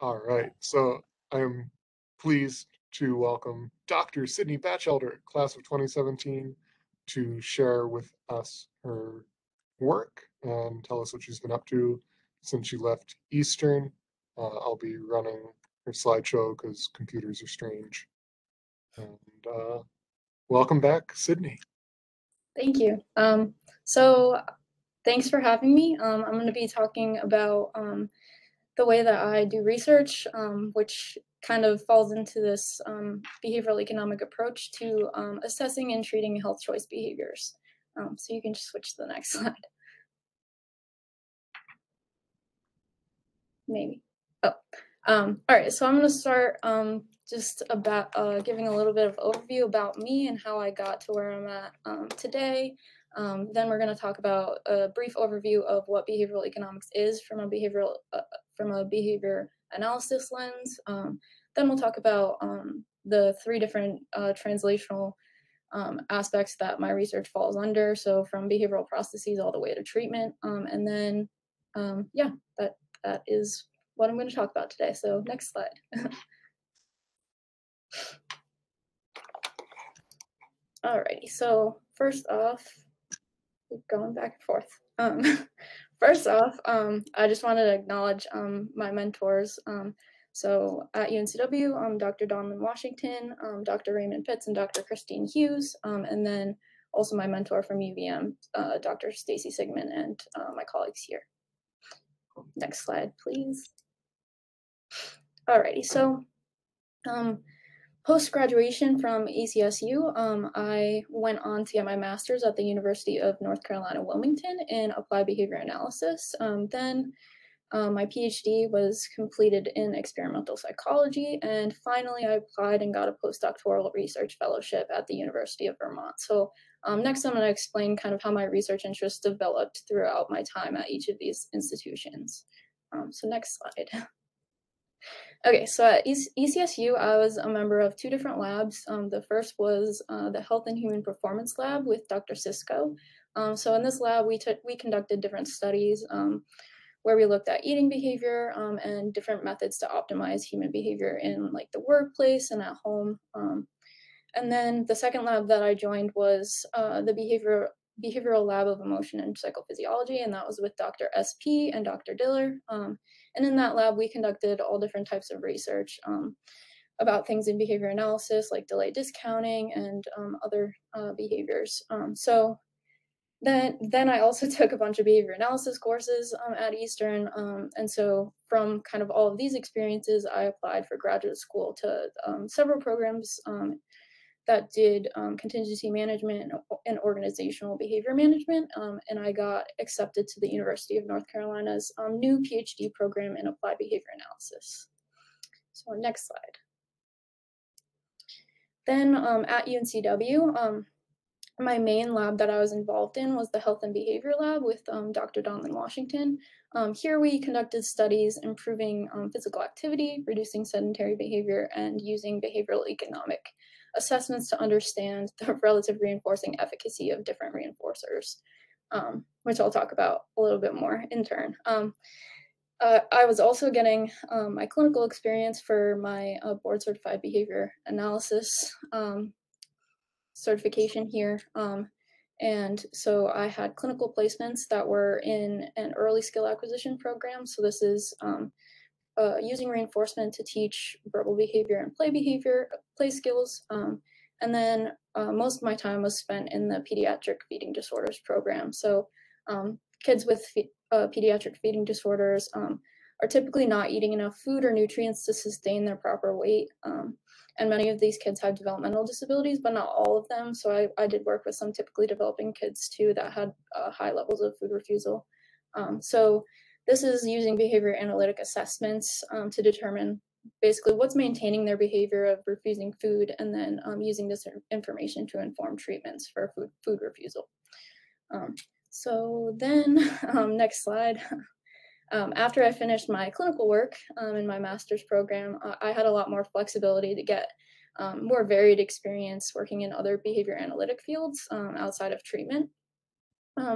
All right, so I'm pleased to welcome Dr. Sydney Batchelder, class of 2017, to share with us her work and tell us what she's been up to since she left Eastern. I'll be running her slideshow because computers are strange. And welcome back, Sydney. Thank you. So thanks for having me. I'm going to be talking about the way that I do research, which kind of falls into this behavioral economic approach to assessing and treating health choice behaviors. So you can just switch to the next slide. Maybe. Oh, all right. So I'm going to start just about giving a little bit of overview about me and how I got to where I'm at today. Then we're going to talk about a brief overview of what behavioral economics is from a behavior analysis lens. Then we'll talk about the three different translational aspects that my research falls under. So from behavioral processes all the way to treatment. And then, yeah, that is what I'm going to talk about today. So next slide. Alrighty, so first off, going back and forth. First off, I just wanted to acknowledge my mentors. So at UNCW, Dr. Donlin Washington, Dr. Raymond Pitts, and Dr. Christine Hughes, and then also my mentor from UVM, Dr. Stacy Sigmund, and my colleagues here. Next slide, please. Alrighty, so post-graduation from ECSU, I went on to get my master's at the University of North Carolina, Wilmington in applied behavior analysis. Then my PhD was completed in experimental psychology, and finally I applied and got a postdoctoral research fellowship at the University of Vermont. So next I'm going to explain kind of how my research interests developed throughout my time at each of these institutions. So next slide. Okay, so at ECSU, I was a member of two different labs. The first was the Health and Human Performance Lab with Dr. Sisko. So in this lab, we conducted different studies where we looked at eating behavior and different methods to optimize human behavior in like the workplace and at home. And then the second lab that I joined was the behavioral lab of emotion and psychophysiology, and that was with Dr. SP and Dr. Diller. And in that lab, we conducted all different types of research about things in behavior analysis, like delayed discounting and other behaviors. So then I also took a bunch of behavior analysis courses at Eastern. And so from kind of all of these experiences, I applied for graduate school to several programs that did contingency management and organizational behavior management, and I got accepted to the University of North Carolina's new PhD program in applied behavior analysis. So next slide. Then at UNCW, my main lab that I was involved in was the Health and Behavior Lab with Dr. Donlin Washington. Here we conducted studies improving physical activity, reducing sedentary behavior, and using behavioral economic assessments to understand the relative reinforcing efficacy of different reinforcers, which I'll talk about a little bit more in turn. I was also getting my clinical experience for my board certified behavior analysis certification here. And so I had clinical placements that were in an early skill acquisition program. So this is using reinforcement to teach verbal behavior and play skills. And then most of my time was spent in the pediatric feeding disorders program. So kids with pediatric feeding disorders are typically not eating enough food or nutrients to sustain their proper weight. And many of these kids have developmental disabilities, but not all of them. So I did work with some typically developing kids too that had high levels of food refusal. So this is using behavior analytic assessments to determine basically what's maintaining their behavior of refusing food, and then using this information to inform treatments for food refusal. So then, next slide. After I finished my clinical work in my master's program, I had a lot more flexibility to get more varied experience working in other behavior analytic fields outside of treatment.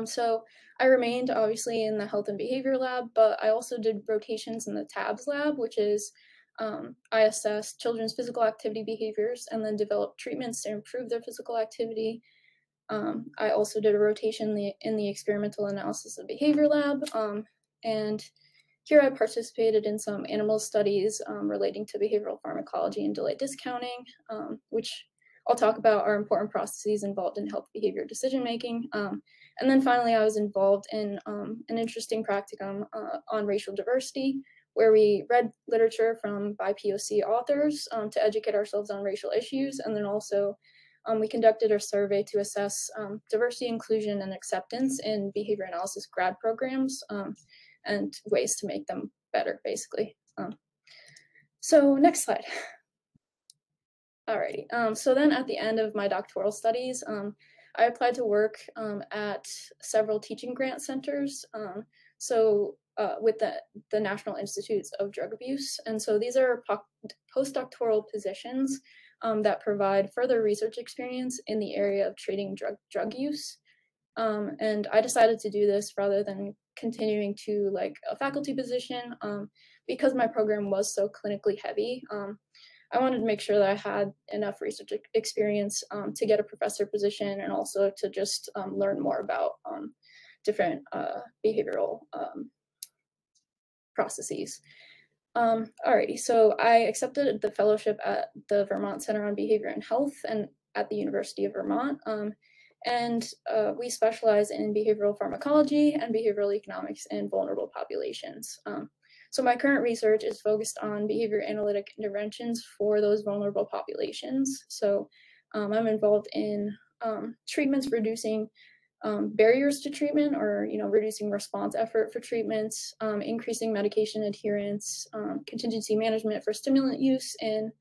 So I remained obviously in the health and behavior lab, but I also did rotations in the TABS lab, which is I assessed children's physical activity behaviors and then developed treatments to improve their physical activity. I also did a rotation in the experimental analysis of behavior lab, and here I participated in some animal studies relating to behavioral pharmacology and delayed discounting, which I'll talk about are important processes involved in health behavior decision making. And then finally, I was involved in an interesting practicum on racial diversity, where we read literature from BIPOC authors to educate ourselves on racial issues, and then also we conducted a survey to assess diversity, inclusion, and acceptance in behavior analysis grad programs and ways to make them better, basically. So next slide. Alrighty, so then at the end of my doctoral studies, I applied to work at several teaching grant centers, with the National Institutes of Drug Abuse. And so these are postdoctoral positions that provide further research experience in the area of treating drug use. And I decided to do this rather than continuing to like a faculty position because my program was so clinically heavy. I wanted to make sure that I had enough research experience to get a professor position and also to just learn more about different behavioral processes. Alrighty, so I accepted the fellowship at the Vermont Center on Behavior and Health and at the University of Vermont. And we specialize in behavioral pharmacology and behavioral economics in vulnerable populations. So my current research is focused on behavior analytic interventions for those vulnerable populations. So I'm involved in treatments reducing barriers to treatment, or reducing response effort for treatments, increasing medication adherence, contingency management for stimulant use in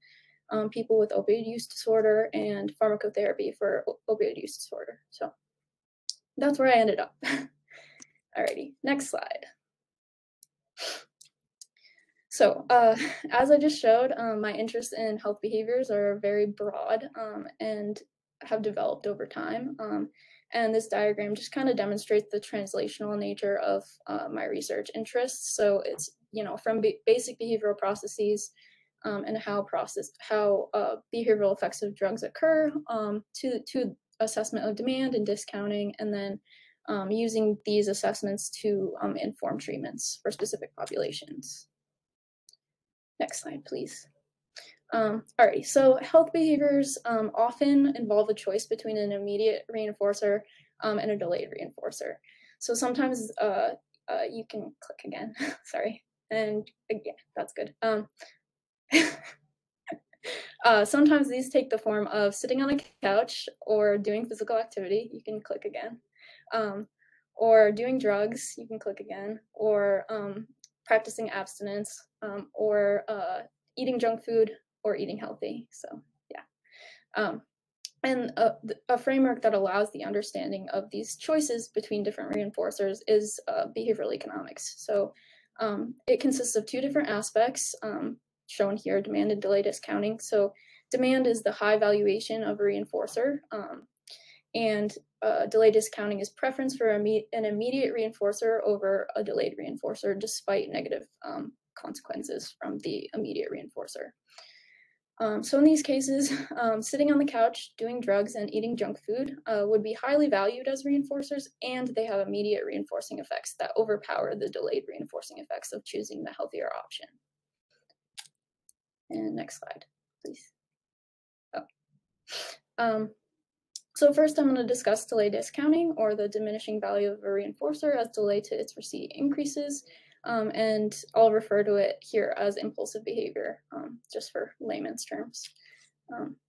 people with opioid use disorder, and pharmacotherapy for opioid use disorder. So that's where I ended up. Alrighty, next slide. So as I just showed, my interests in health behaviors are very broad and have developed over time. And this diagram just kind of demonstrates the translational nature of my research interests. So it's, from basic behavioral processes and how behavioral effects of drugs occur to assessment of demand and discounting, and then using these assessments to inform treatments for specific populations. Next slide, please. Alrighty, so health behaviors often involve a choice between an immediate reinforcer and a delayed reinforcer. So sometimes you can click again, sorry, and yeah, that's good. Sometimes these take the form of sitting on a couch or doing physical activity, you can click again, or doing drugs, you can click again, or practicing abstinence, or eating junk food, or eating healthy. So yeah. And a framework that allows the understanding of these choices between different reinforcers is behavioral economics. So it consists of two different aspects shown here, demand and delay discounting. So demand is the high valuation of a reinforcer, and delay discounting is preference for an immediate reinforcer over a delayed reinforcer, despite negative consequences from the immediate reinforcer. So in these cases, sitting on the couch, doing drugs, and eating junk food would be highly valued as reinforcers, and they have immediate reinforcing effects that overpower the delayed reinforcing effects of choosing the healthier option. And next slide, please. Oh. So first I'm going to discuss delay discounting, or the diminishing value of a reinforcer as delay to its receipt increases, and I'll refer to it here as impulsive behavior, just for layman's terms.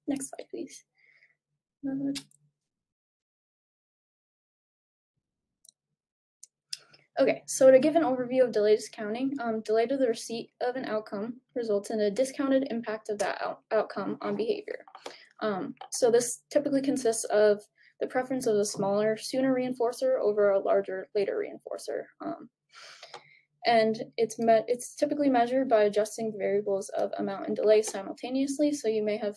Next slide, please. Okay, so to give an overview of delay discounting, delay to the receipt of an outcome results in a discounted impact of that outcome on behavior. So this typically consists of the preference of a smaller, sooner reinforcer over a larger, later reinforcer. And it's typically measured by adjusting the variables of amount and delay simultaneously. So you may have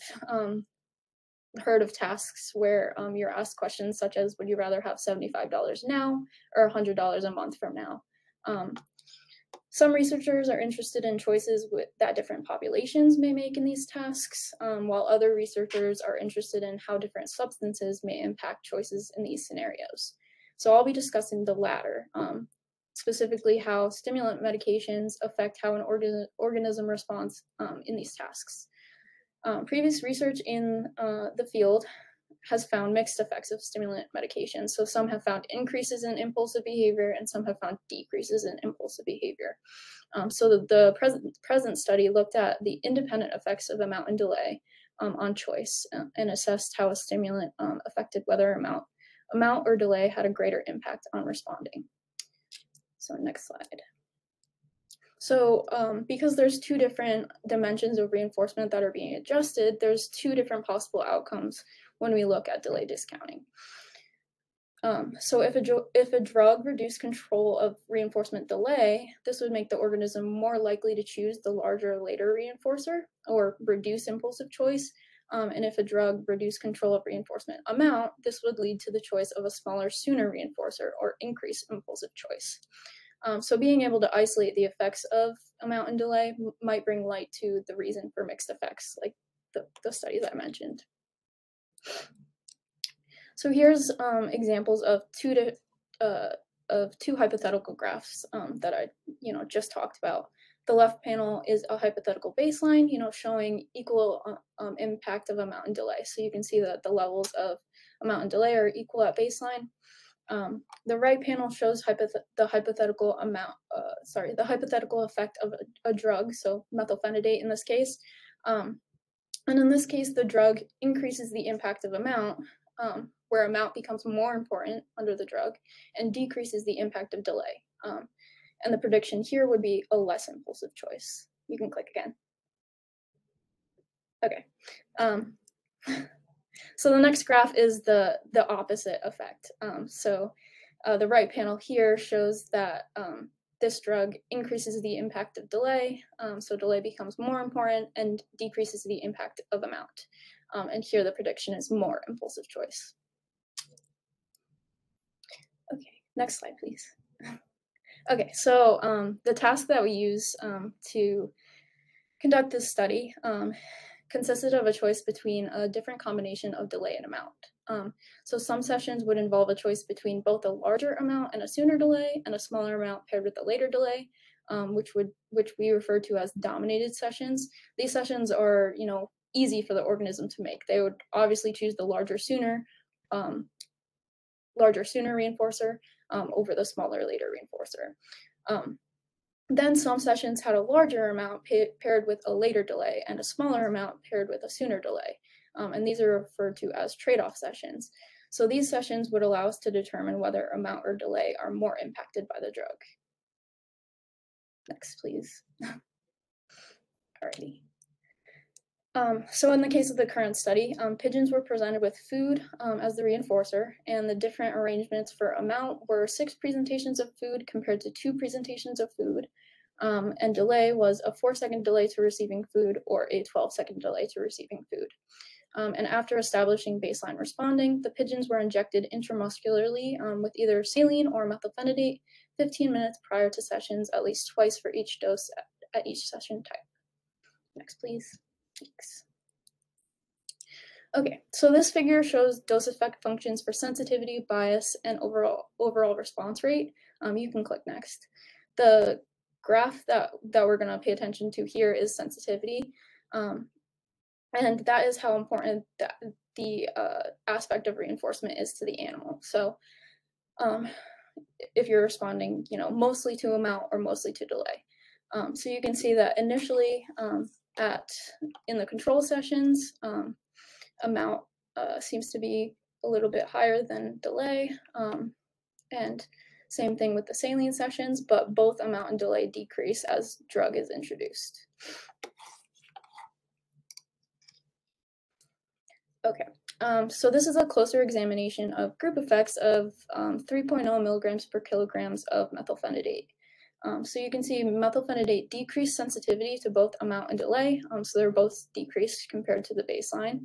heard of tasks where you're asked questions such as, would you rather have $75 now or $100 a month from now? Some researchers are interested in choices that different populations may make in these tasks, while other researchers are interested in how different substances may impact choices in these scenarios. So I'll be discussing the latter, specifically how stimulant medications affect how an organism responds in these tasks. Previous research in the field has found mixed effects of stimulant medications. So some have found increases in impulsive behavior and some have found decreases in impulsive behavior. So the present study looked at the independent effects of amount and delay on choice and assessed how a stimulant affected whether amount or delay had a greater impact on responding. So next slide. So because there's two different dimensions of reinforcement that are being adjusted, there's two different possible outcomes when we look at delay discounting. So if a drug reduced control of reinforcement delay, this would make the organism more likely to choose the larger later reinforcer or reduce impulsive choice. And if a drug reduced control of reinforcement amount, this would lead to the choice of a smaller sooner reinforcer or increase impulsive choice. So being able to isolate the effects of amount and delay might bring light to the reason for mixed effects, like the studies I mentioned. So here's examples of two hypothetical graphs that I just talked about. The left panel is a hypothetical baseline, showing equal impact of amount and delay. So you can see that the levels of amount and delay are equal at baseline. The right panel shows the hypothetical effect of a drug, so methylphenidate in this case. And in this case, the drug increases the impact of amount, where amount becomes more important under the drug, and decreases the impact of delay. And the prediction here would be a less impulsive choice. You can click again. Okay. So the next graph is the opposite effect. The right panel here shows that this drug increases the impact of delay, so delay becomes more important and decreases the impact of amount. And here the prediction is more impulsive choice. Okay, next slide, please. Okay, so the task that we use to conduct this study consisted of a choice between a different combination of delay and amount. So some sessions would involve a choice between both a larger amount and a sooner delay, and a smaller amount paired with a later delay, which we refer to as dominated sessions. These sessions are, easy for the organism to make. They would obviously choose the larger sooner reinforcer over the smaller later reinforcer. Then some sessions had a larger amount paired with a later delay and a smaller amount paired with a sooner delay. And these are referred to as trade-off sessions. So these sessions would allow us to determine whether amount or delay are more impacted by the drug. Next, please. Alrighty. So in the case of the current study, pigeons were presented with food as the reinforcer, and the different arrangements for amount were 6 presentations of food compared to 2 presentations of food, and delay was a 4-second delay to receiving food or a 12-second delay to receiving food. And after establishing baseline responding, the pigeons were injected intramuscularly with either saline or methylphenidate 15 minutes prior to sessions, at least twice for each dose at each session type. Next, please. Thanks. Okay, so this figure shows dose effect functions for sensitivity, bias, and overall response rate. You can click next. The graph that we're going to pay attention to here is sensitivity, and that is how important the aspect of reinforcement is to the animal. So if you're responding, mostly to amount or mostly to delay. So you can see that initially in the control sessions, amount seems to be a little bit higher than delay, and same thing with the saline sessions, but both amount and delay decrease as drug is introduced. Okay, so this is a closer examination of group effects of 3.0 milligrams per kilograms of methylphenidate. So you can see methylphenidate decreased sensitivity to both amount and delay, so they're both decreased compared to the baseline.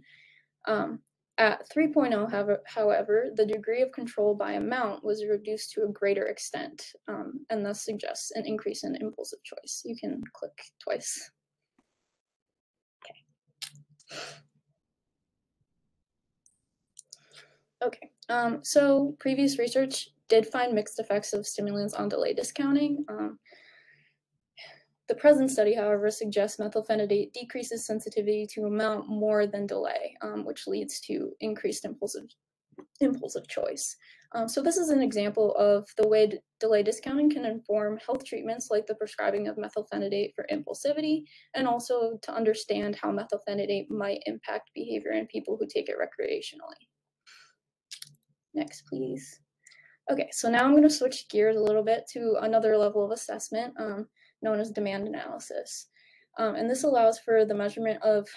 At 3.0, however, the degree of control by amount was reduced to a greater extent, and thus suggests an increase in impulsive choice. You can click twice. Okay, so previous research did find mixed effects of stimulants on delay discounting. The present study, however, suggests methylphenidate decreases sensitivity to amount more than delay, which leads to increased impulsive choice. So this is an example of the way delay discounting can inform health treatments like the prescribing of methylphenidate for impulsivity, and also to understand how methylphenidate might impact behavior in people who take it recreationally. Next, please. Okay, so now I'm going to switch gears a little bit to another level of assessment known as demand analysis. And this allows for the measurement of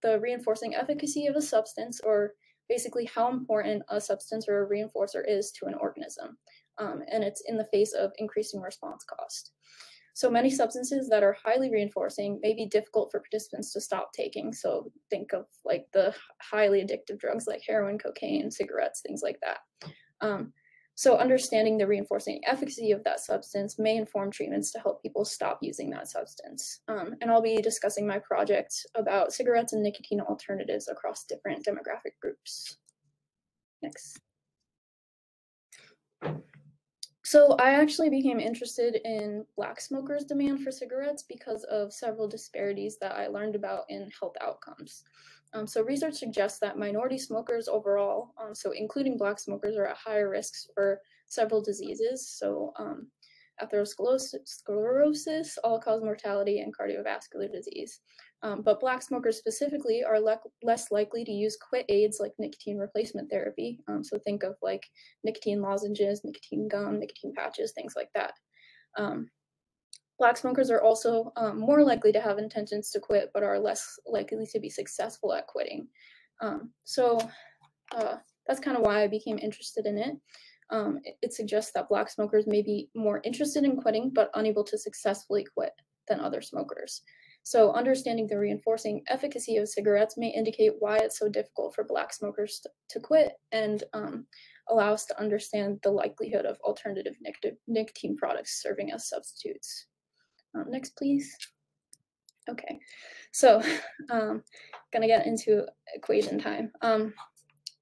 the reinforcing efficacy of a substance, or basically how important a substance or a reinforcer is to an organism. And it's in the face of increasing response cost. So many substances that are highly reinforcing may be difficult for participants to stop taking. So think of like the highly addictive drugs like heroin, cocaine, cigarettes, things like that. So understanding the reinforcing efficacy of that substance may inform treatments to help people stop using that substance. And I'll be discussing my project about cigarettes and nicotine alternatives across different demographic groups. Next. So I actually became interested in Black smokers' demand for cigarettes because of several disparities that I learned about in health outcomes. So research suggests that minority smokers overall, so including Black smokers, are at higher risks for several diseases. So atherosclerosis, all-cause mortality, and cardiovascular disease. But Black smokers specifically are less likely to use quit aids like nicotine replacement therapy. So think of like nicotine lozenges, nicotine gum, nicotine patches, things like that. Black smokers are also more likely to have intentions to quit, but are less likely to be successful at quitting. So that's kind of why I became interested in it. It suggests that Black smokers may be more interested in quitting, but unable to successfully quit than other smokers. So understanding the reinforcing efficacy of cigarettes may indicate why it's so difficult for Black smokers to quit, and allow us to understand the likelihood of alternative nicotine products serving as substitutes. Next, please. Okay, so gonna get into equation time.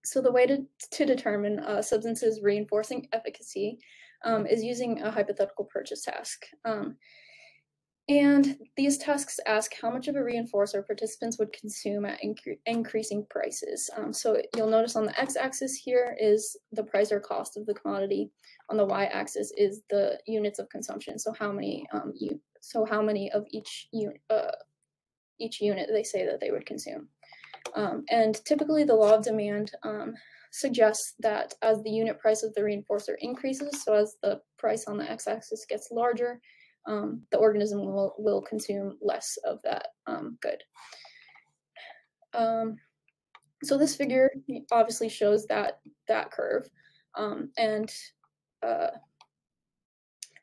So the way to determine a substance's reinforcing efficacy is using a hypothetical purchase task. And these tasks ask how much of a reinforcer participants would consume at increasing prices. So you'll notice on the x-axis here is the price or cost of the commodity. On the y-axis is the units of consumption. So how many of each unit they say that they would consume. And typically the law of demand suggests that as the unit price of the reinforcer increases, so as the price on the x-axis gets larger, the organism will consume less of that good. So this figure obviously shows that curve, and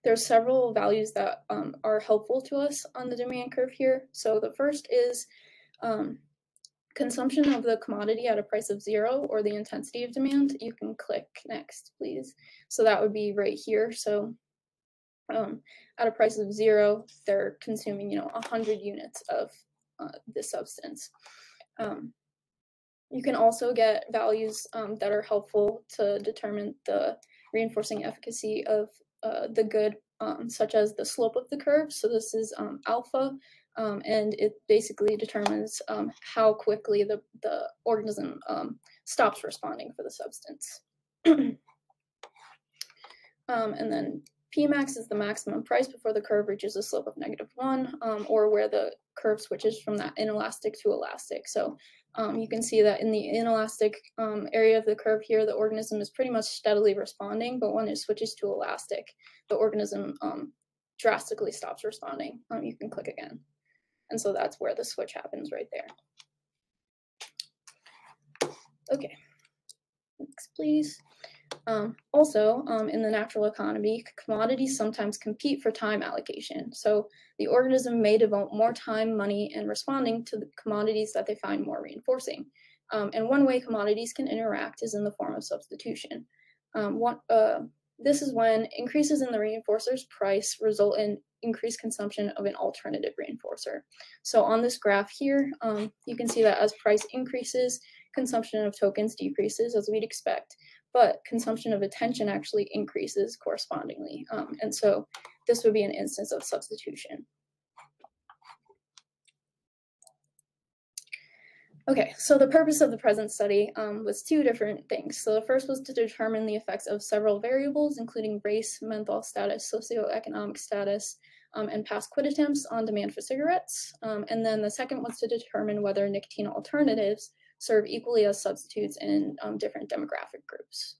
there's several values that are helpful to us on the demand curve here. So the first is consumption of the commodity at a price of 0, or the intensity of demand. You can click next, please. So that would be right here. So at a price of 0, they're consuming, 100 units of this substance. You can also get values that are helpful to determine the reinforcing efficacy of the good, such as the slope of the curve. So this is alpha, and it basically determines how quickly the organism stops responding for the substance. And then Pmax is the maximum price before the curve reaches a slope of -1, or where the curve switches from that inelastic to elastic. So you can see that in the inelastic area of the curve here, the organism is pretty much steadily responding, but when it switches to elastic, the organism drastically stops responding. You can click again. And so that's where the switch happens right there. Okay, next please. Also, in the natural economy, commodities sometimes compete for time allocation. So the organism may devote more time, money, and responding to the commodities that they find more reinforcing. And one way commodities can interact is in the form of substitution. This is when increases in the reinforcer's price result in increased consumption of an alternative reinforcer. So on this graph here, you can see that as price increases, consumption of tokens decreases, as we'd expect, but consumption of attention actually increases correspondingly. And so this would be an instance of substitution. Okay, so the purpose of the present study was two different things. So the first was to determine the effects of several variables, including race, menthol status, socioeconomic status, and past quit attempts on demand for cigarettes. And then the second was to determine whether nicotine alternatives serve equally as substitutes in different demographic groups.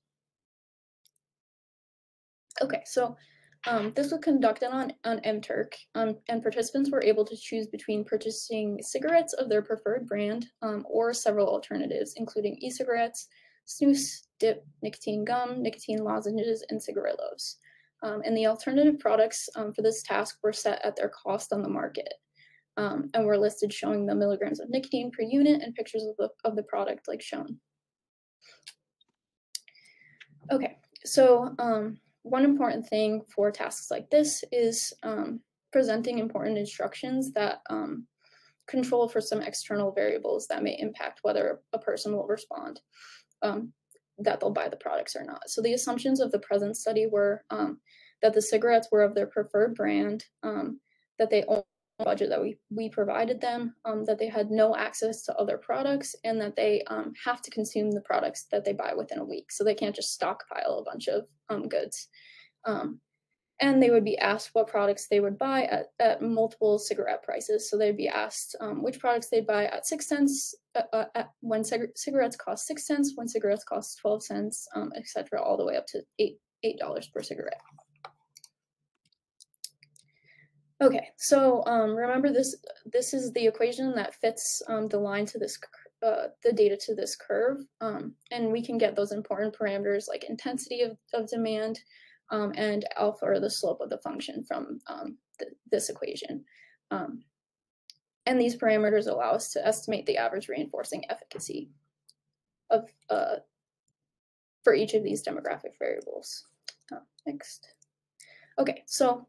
Okay, so this was conducted on MTurk, and participants were able to choose between purchasing cigarettes of their preferred brand or several alternatives, including e-cigarettes, snus, dip, nicotine gum, nicotine lozenges, and cigarillos. And the alternative products for this task were set at their cost on the market and were listed showing the milligrams of nicotine per unit and pictures of the product like shown. Okay, so one important thing for tasks like this is presenting important instructions that control for some external variables that may impact whether a person will respond, that they'll buy the products or not. So the assumptions of the present study were that the cigarettes were of their preferred brand, that they only budget that we provided them, that they had no access to other products, and that they have to consume the products that they buy within a week. So they can't just stockpile a bunch of goods. And they would be asked what products they would buy at multiple cigarette prices. So they'd be asked which products they'd buy at 6 cents, when cigarettes cost 6 cents, when cigarettes cost 12 cents, etc., all the way up to $8 per cigarette. Okay, so remember this is the equation that fits the line to this, the data to this curve, and we can get those important parameters like intensity of demand and alpha, or the slope of the function, from this equation. And these parameters allow us to estimate the average reinforcing efficacy of for each of these demographic variables. Next. Okay, so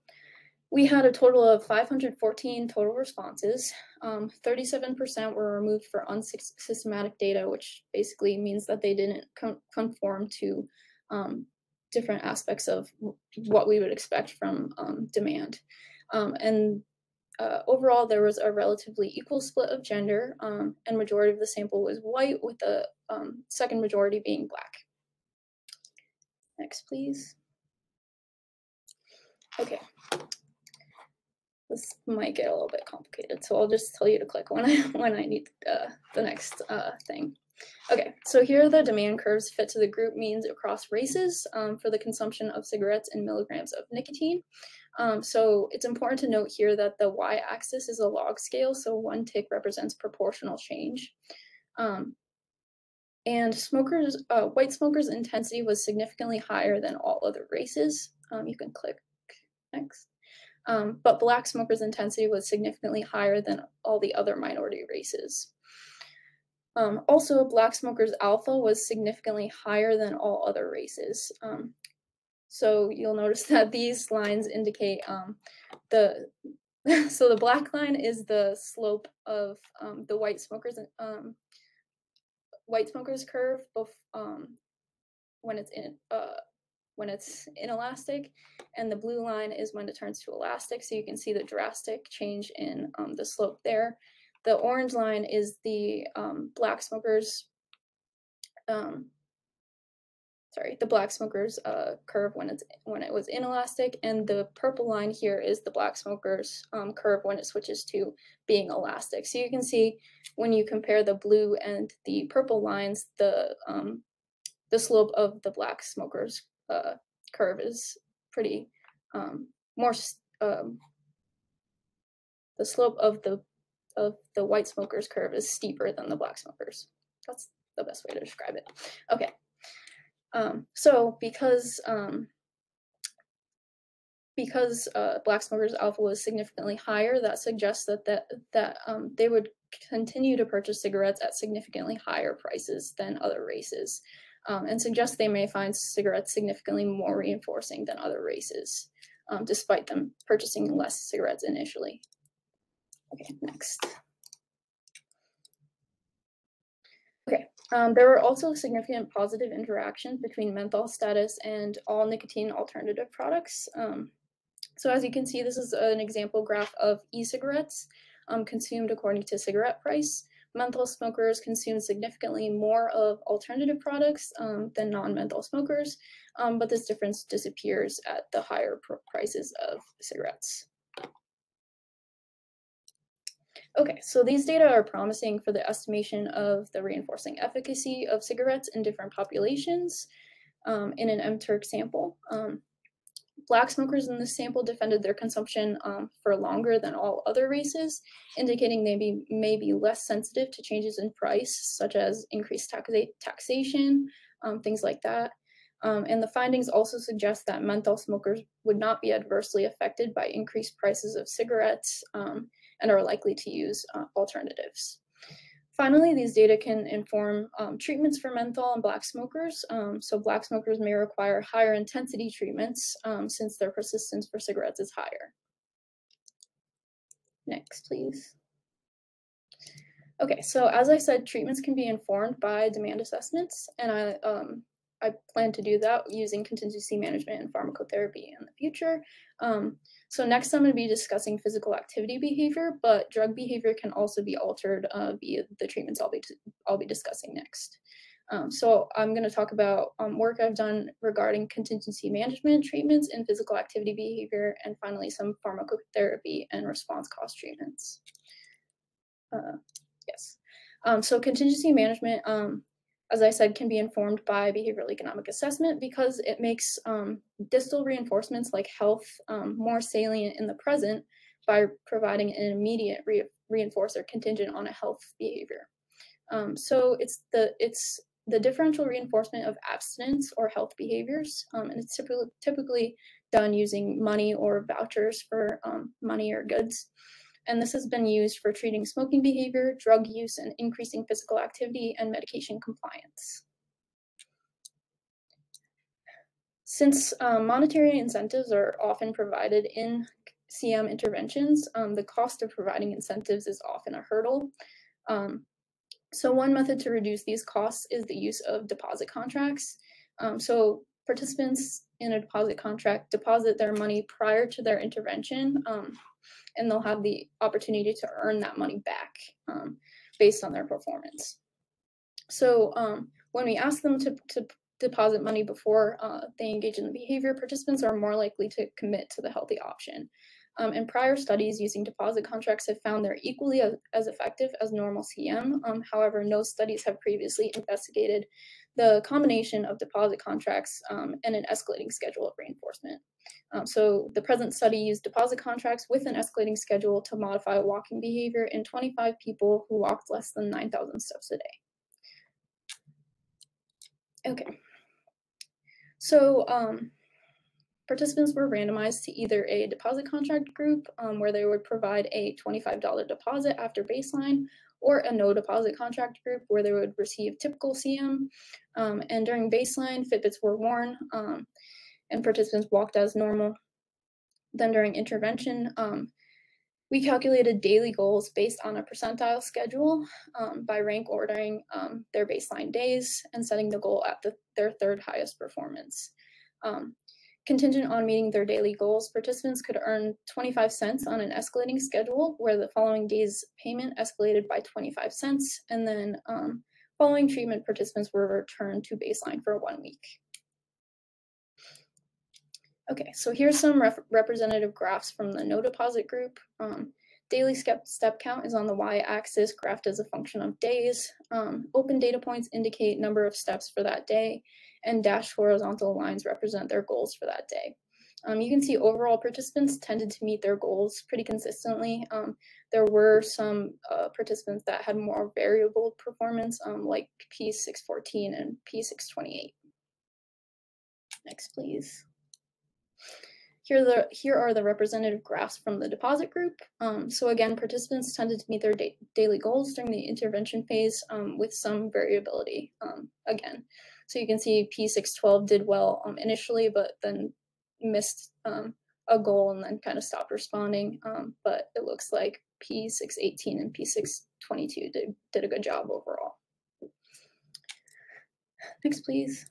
we had a total of 514 total responses. 37% were removed for unsystematic data, which basically means that they didn't conform to different aspects of what we would expect from demand. And overall, there was a relatively equal split of gender, and majority of the sample was white, with the second majority being Black. Next, please. Okay. This might get a little bit complicated, so I'll just tell you to click when I need the next thing. Okay, so here are the demand curves fit to the group means across races for the consumption of cigarettes in milligrams of nicotine. So it's important to note here that the y-axis is a log scale, so 1 tick represents proportional change. And smokers, white smokers' intensity was significantly higher than all other races. You can click next. But Black smokers' intensity was significantly higher than all the other minority races. Also, Black smokers' alpha was significantly higher than all other races. So you'll notice that these lines indicate so the black line is the slope of the white smokers curve when it's inelastic, and the blue line is when it turns to elastic, so you can see the drastic change in the slope there. The orange line is the Black smokers curve when it was inelastic, and the purple line here is the Black smokers curve when it switches to being elastic. So you can see when you compare the blue and the purple lines, the slope of the Black smokers curve is pretty more. The slope of the white smokers curve is steeper than the Black smokers. That's the best way to describe it. Okay. So because because Black smokers' alpha was significantly higher, that suggests that they would continue to purchase cigarettes at significantly higher prices than other races, and suggests they may find cigarettes significantly more reinforcing than other races, despite them purchasing less cigarettes initially. Okay, next. Okay, there were also significant positive interactions between menthol status and all nicotine alternative products. So as you can see, this is an example graph of e-cigarettes consumed according to cigarette price. Menthol smokers consume significantly more of alternative products than non-menthol smokers, but this difference disappears at the higher prices of cigarettes. Okay, so these data are promising for the estimation of the reinforcing efficacy of cigarettes in different populations in an MTurk sample. Black smokers in this sample defended their consumption for longer than all other races, indicating they may be less sensitive to changes in price, such as increased taxation, things like that. And the findings also suggest that menthol smokers would not be adversely affected by increased prices of cigarettes and are likely to use alternatives. Finally, these data can inform treatments for menthol in Black smokers. So Black smokers may require higher intensity treatments since their persistence for cigarettes is higher. Next, please. Okay, so as I said, treatments can be informed by demand assessments, and I plan to do that using contingency management and pharmacotherapy in the future. So next I'm going to be discussing physical activity behavior, but drug behavior can also be altered via the treatments I'll be discussing next. So I'm going to talk about work I've done regarding contingency management treatments in physical activity behavior, and finally some pharmacotherapy and response cost treatments. Yes. So contingency management, as I said, can be informed by behavioral economic assessment because it makes distal reinforcements like health more salient in the present by providing an immediate reinforcer contingent on a health behavior. So it's the differential reinforcement of abstinence or health behaviors, and it's typically done using money or vouchers for money or goods. And this has been used for treating smoking behavior, drug use, and increasing physical activity and medication compliance. Since monetary incentives are often provided in CM interventions, the cost of providing incentives is often a hurdle. So one method to reduce these costs is the use of deposit contracts. So participants in a deposit contract deposit their money prior to their intervention, and they'll have the opportunity to earn that money back based on their performance. So when we ask them to deposit money before they engage in the behavior, participants are more likely to commit to the healthy option. And prior studies using deposit contracts have found they're equally as effective as normal CM. However, no studies have previously investigated the combination of deposit contracts and an escalating schedule of reinforcement. So the present study used deposit contracts with an escalating schedule to modify walking behavior in 25 people who walked less than 9,000 steps a day. Okay. So participants were randomized to either a deposit contract group where they would provide a $25 deposit after baseline, or a no deposit contract group where they would receive typical CM. And during baseline, Fitbits were worn and participants walked as normal. Then during intervention, we calculated daily goals based on a percentile schedule by rank ordering their baseline days and setting the goal at their third highest performance. Contingent on meeting their daily goals, participants could earn 25 cents on an escalating schedule where the following day's payment escalated by 25 cents, and then following treatment, participants were returned to baseline for 1 week. Okay, so here's some representative graphs from the no deposit group. Daily step count is on the y-axis, graphed as a function of days. Open data points indicate number of steps for that day, and dashed horizontal lines represent their goals for that day. You can see overall participants tended to meet their goals pretty consistently. There were some participants that had more variable performance, like P614 and P628. Next, please. Here are the representative graphs from the deposit group. So again, participants tended to meet their daily goals during the intervention phase with some variability again. So you can see P612 did well initially, but then missed a goal and then kind of stopped responding. But it looks like P618 and P622 did a good job overall. Next, please.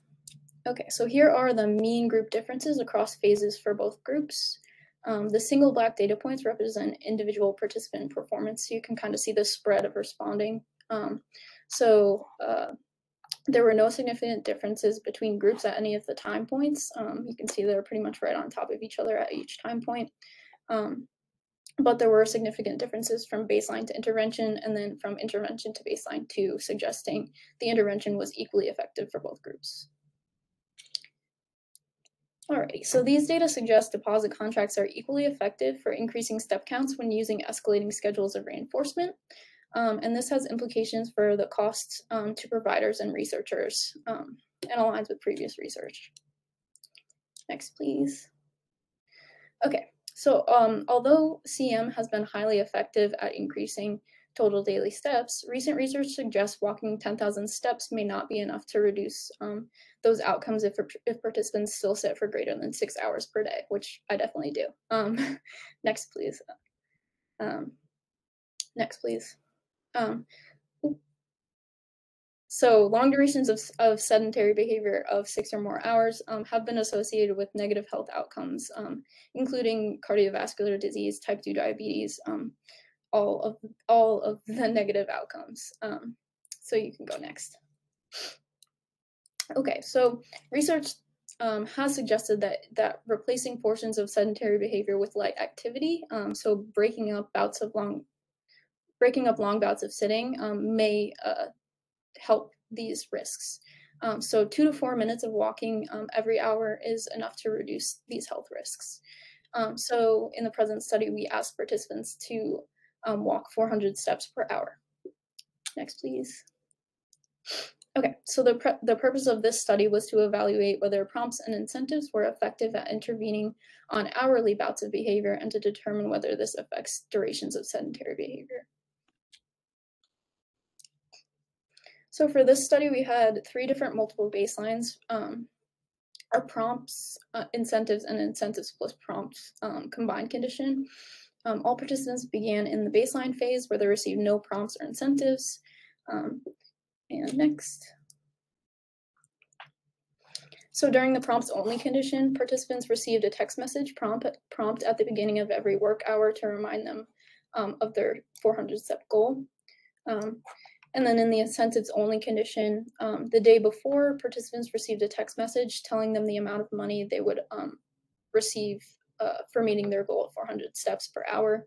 Okay, so here are the mean group differences across phases for both groups. The single black data points represent individual participant performance, so you can kind of see the spread of responding. There were no significant differences between groups at any of the time points. You can see they're pretty much right on top of each other at each time point. But there were significant differences from baseline to intervention and then from intervention to baseline 2, suggesting the intervention was equally effective for both groups. Alrighty, so these data suggest deposit contracts are equally effective for increasing step counts when using escalating schedules of reinforcement. And this has implications for the costs to providers and researchers and aligns with previous research. Next, please. Okay, so although CM has been highly effective at increasing total daily steps, recent research suggests walking 10,000 steps may not be enough to reduce those outcomes if participants still sit for greater than 6 hours per day, which I definitely do. Next, please. Next, please. So long durations of sedentary behavior of 6 or more hours have been associated with negative health outcomes, including cardiovascular disease, type 2 diabetes, all of the negative outcomes. So you can go next. Okay, so research has suggested that replacing portions of sedentary behavior with light activity, so breaking up long bouts of sitting may help these risks. So 2 to 4 minutes of walking every hour is enough to reduce these health risks. So in the present study, we asked participants to walk 400 steps per hour. Next, please. Okay, so the purpose of this study was to evaluate whether prompts and incentives were effective at intervening on hourly bouts of behavior and to determine whether this affects durations of sedentary behavior. So for this study, we had 3 different multiple baselines. Our prompts, incentives, and incentives plus prompts combined condition. All participants began in the baseline phase where they received no prompts or incentives. And next. So during the prompts only condition, participants received a text message prompt at the beginning of every work hour to remind them of their 400 step goal. And then in the incentives only condition, the day before, participants received a text message telling them the amount of money they would receive for meeting their goal of 400 steps per hour.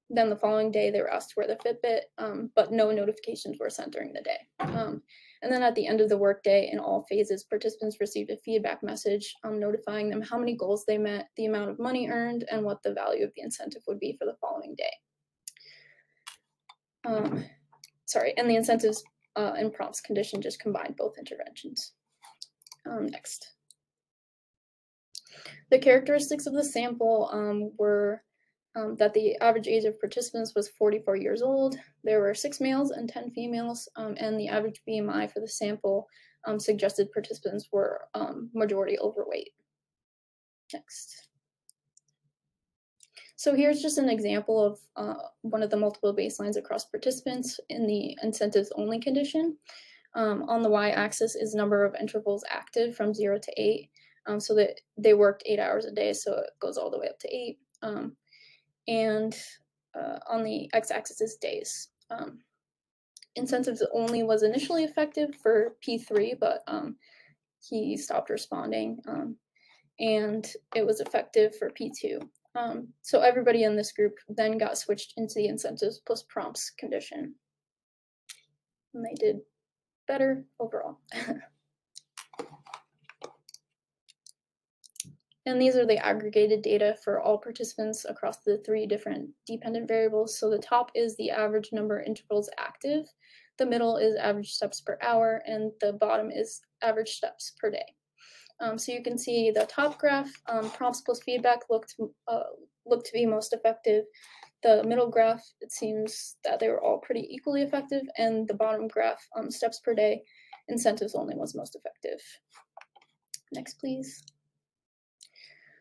Then the following day, they were asked to wear the Fitbit, but no notifications were sent during the day. And then at the end of the workday, in all phases, participants received a feedback message notifying them how many goals they met, the amount of money earned, and what the value of the incentive would be for the following day. And the incentives and prompts condition just combined both interventions. Next. The characteristics of the sample were that the average age of participants was 44 years old. There were 6 males and 10 females, and the average BMI for the sample suggested participants were majority overweight. Next. So here's just an example of one of the multiple baselines across participants in the incentives only condition. On the y-axis is number of intervals active from 0 to 8, so that they worked 8 hours a day, so it goes all the way up to 8. And on the x-axis is days. Incentives only was initially effective for P3, but he stopped responding, and it was effective for P2. So everybody in this group then got switched into the incentives plus prompts condition. And they did better overall. And these are the aggregated data for all participants across the 3 different dependent variables. So the top is the average number of intervals active, the middle is average steps per hour, and the bottom is average steps per day. So you can see the top graph, prompts plus feedback looked to be most effective. The middle graph, it seems that they were all pretty equally effective, and the bottom graph, steps per day, incentives only was most effective. Next, please.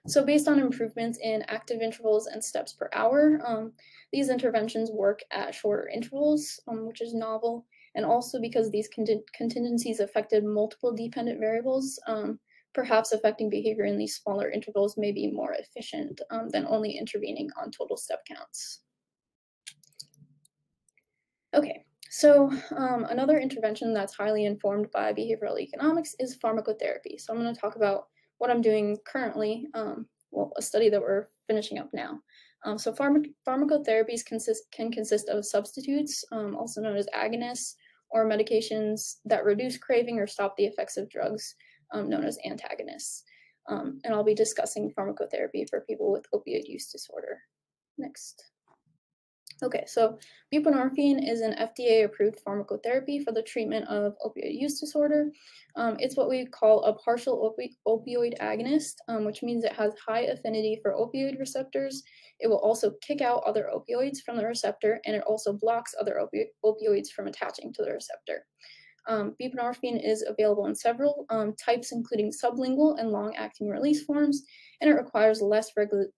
So based on improvements in active intervals and steps per hour, these interventions work at shorter intervals, which is novel, and also because these contingencies affected multiple dependent variables, perhaps affecting behavior in these smaller intervals may be more efficient than only intervening on total step counts. Okay, so another intervention that's highly informed by behavioral economics is pharmacotherapy. So I'm going to talk about what I'm doing currently, well, a study that we're finishing up now. So pharmacotherapies can consist of substitutes, also known as agonists, or medications that reduce craving or stop the effects of drugs, known as antagonists. And I'll be discussing pharmacotherapy for people with opioid use disorder. Next. Okay, so buprenorphine is an FDA-approved pharmacotherapy for the treatment of opioid use disorder. It's what we call a partial opioid agonist, which means it has high affinity for opioid receptors. It will also kick out other opioids from the receptor, and it also blocks other opioids from attaching to the receptor. Buprenorphine is available in several types, including sublingual and long-acting release forms, and it requires less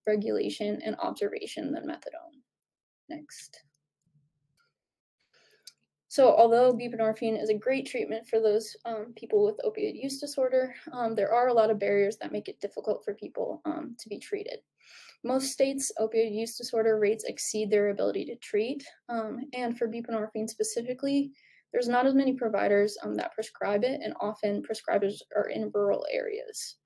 regulation and observation than methadone. Next. So although buprenorphine is a great treatment for those people with opioid use disorder, there are a lot of barriers that make it difficult for people to be treated. Most states' opioid use disorder rates exceed their ability to treat, and for buprenorphine specifically, there's not as many providers that prescribe it, and often prescribers are in rural areas.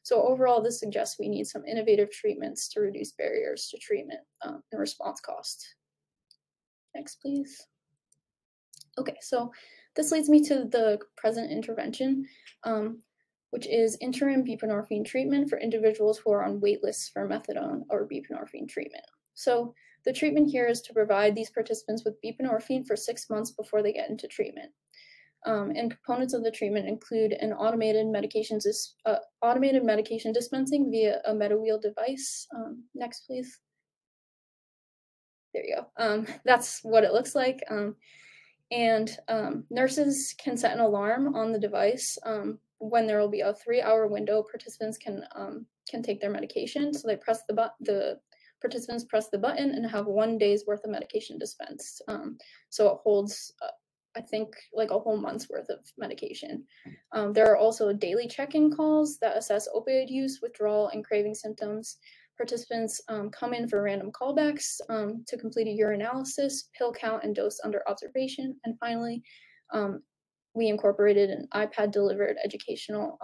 So overall, this suggests we need some innovative treatments to reduce barriers to treatment and response cost. Next, please. Okay, so this leads me to the present intervention, which is interim buprenorphine treatment for individuals who are on wait lists for methadone or buprenorphine treatment. So the treatment here is to provide these participants with buprenorphine for 6 months before they get into treatment. And components of the treatment include an automated medication dispensing via a MediWheel device. Next, please. There you go. That's what it looks like. And nurses can set an alarm on the device when there will be a 3-hour window. Participants can take their medication. So they press the participants press the button and have 1 day's worth of medication dispensed. So it holds, I think, like a whole month's worth of medication. There are also daily check-in calls that assess opioid use, withdrawal, and craving symptoms. Participants come in for random callbacks to complete a urinalysis, pill count, and dose under observation. And finally, we incorporated an iPad-delivered educational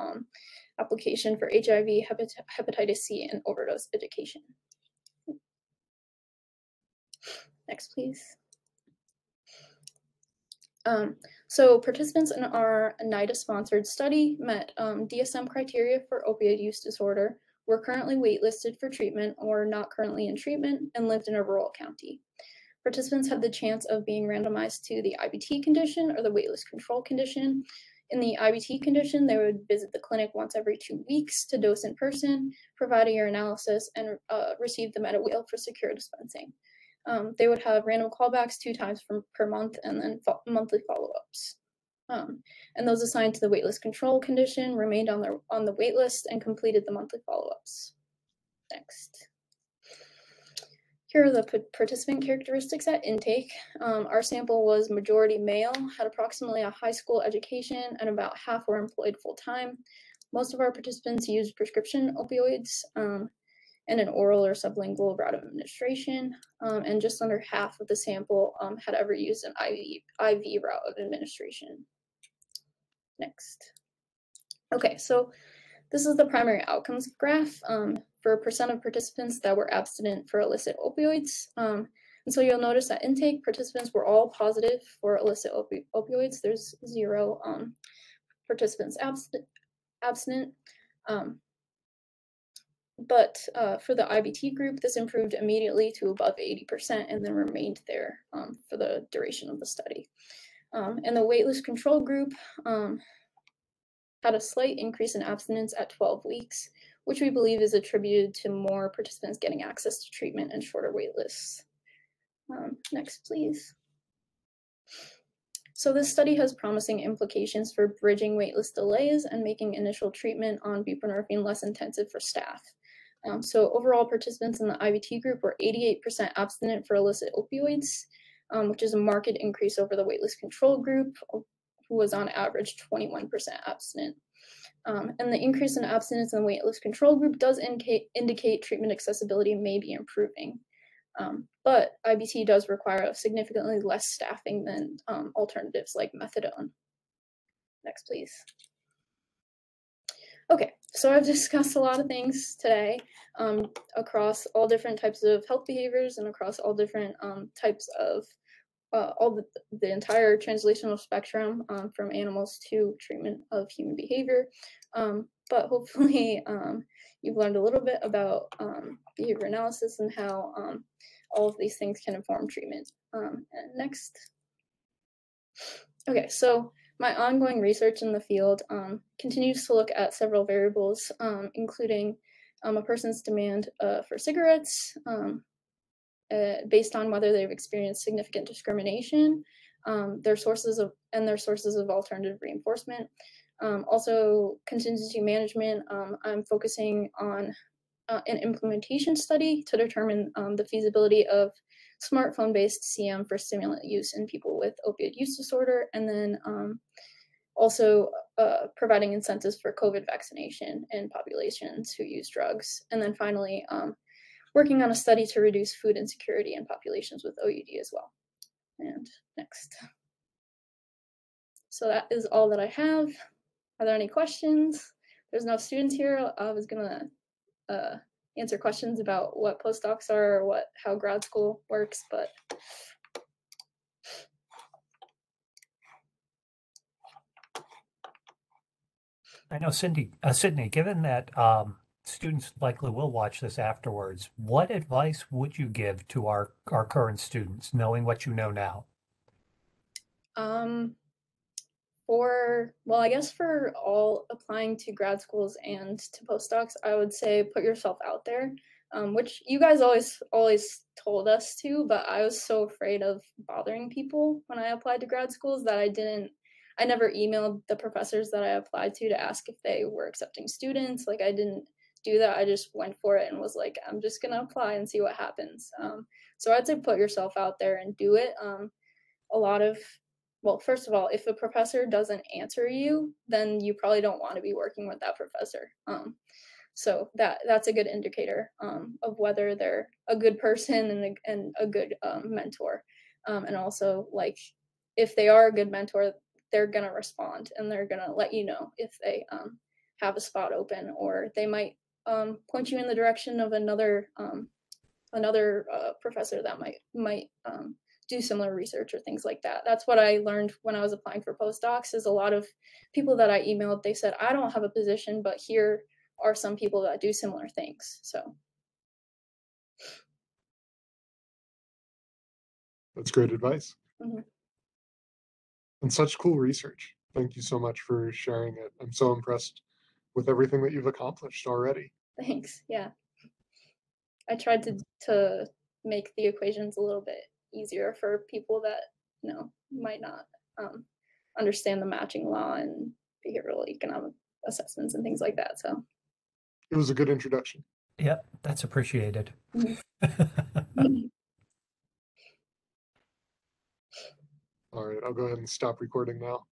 application for HIV, hepatitis C, and overdose education. Next, please. So participants in our NIDA-sponsored study met DSM criteria for opioid use disorder, were currently waitlisted for treatment or not currently in treatment, and lived in a rural county. Participants had the chance of being randomized to the IBT condition or the waitlist control condition. In the IBT condition, they would visit the clinic once every 2 weeks to dose in person, provide a urinalysis, and receive the MediWheel for secure dispensing. They would have random callbacks 2 times per month, and then monthly follow-ups. And those assigned to the waitlist control condition remained on the waitlist and completed the monthly follow-ups. Next. Here are the participant characteristics at intake. Our sample was majority male, had approximately a high school education, and about half were employed full-time. Most of our participants used prescription opioids and an oral or sublingual route of administration, and just under half of the sample had ever used an IV route of administration. Next. Okay, so this is the primary outcomes graph for percent of participants that were abstinent for illicit opioids. And so you'll notice that intake participants were all positive for illicit opioids. There's 0 participants abstinent. But for the IBT group, this improved immediately to above 80% and then remained there for the duration of the study. And the waitlist control group, had a slight increase in abstinence at 12 weeks, which we believe is attributed to more participants getting access to treatment and shorter wait lists. Next, please. So this study has promising implications for bridging waitlist delays and making initial treatment on buprenorphine less intensive for staff. So overall, participants in the IVT group were 88% abstinent for illicit opioids, which is a marked increase over the waitlist control group, who was on average 21% abstinent. And the increase in abstinence in the waitlist control group does indicate treatment accessibility may be improving. But IBT does require significantly less staffing than alternatives like methadone. Next, please. Okay, so I've discussed a lot of things today across all different types of health behaviors and across all different types of all the entire translational spectrum from animals to treatment of human behavior. But hopefully you've learned a little bit about behavior analysis and how all of these things can inform treatment. And next. Okay, so my ongoing research in the field continues to look at several variables, including a person's demand for cigarettes, based on whether they've experienced significant discrimination, their sources of alternative reinforcement. Also, contingency management. I'm focusing on an implementation study to determine the feasibility of smartphone-based CM for stimulant use in people with opioid use disorder, and then also providing incentives for COVID vaccination in populations who use drugs. And then finally, working on a study to reduce food insecurity in populations with OUD as well. And next. So that is all that I have. Are there any questions? There's no students here. I was gonna answer questions about what postdocs are or how grad school works, but I know, Sydney, given that students likely will watch this afterwards, what advice would you give to our current students, knowing what you know now? I guess for all applying to grad schools and to postdocs, I would say put yourself out there, which you guys always told us to, but I was so afraid of bothering people when I applied to grad schools that I never emailed the professors that I applied to ask if they were accepting students. Like, I didn't do that. I just went for it and was like, I'm just gonna apply and see what happens. So I'd say put yourself out there and do it. First of all, if a professor doesn't answer you, then you probably don't want to be working with that professor. So that's a good indicator of whether they're a good person and a good mentor. And also, like, if they are a good mentor, they're gonna respond and they're gonna let you know if they have a spot open, or they might point you in the direction of another professor that might do similar research or things like that. That's what I learned when I was applying for postdocs. Is a lot of people that I emailed, they said, I don't have a position, but here are some people that do similar things. So That's great advice. mm-hmm. And such cool research. Thank you so much for sharing it. I'm so impressed with everything that you've accomplished already. Thanks. Yeah, I tried to make the equations a little bit easier for people that might not understand the matching law and behavioral economic assessments and things like that. So it was a good introduction. Yep, that's appreciated. Mm-hmm. All right, I'll go ahead and stop recording now.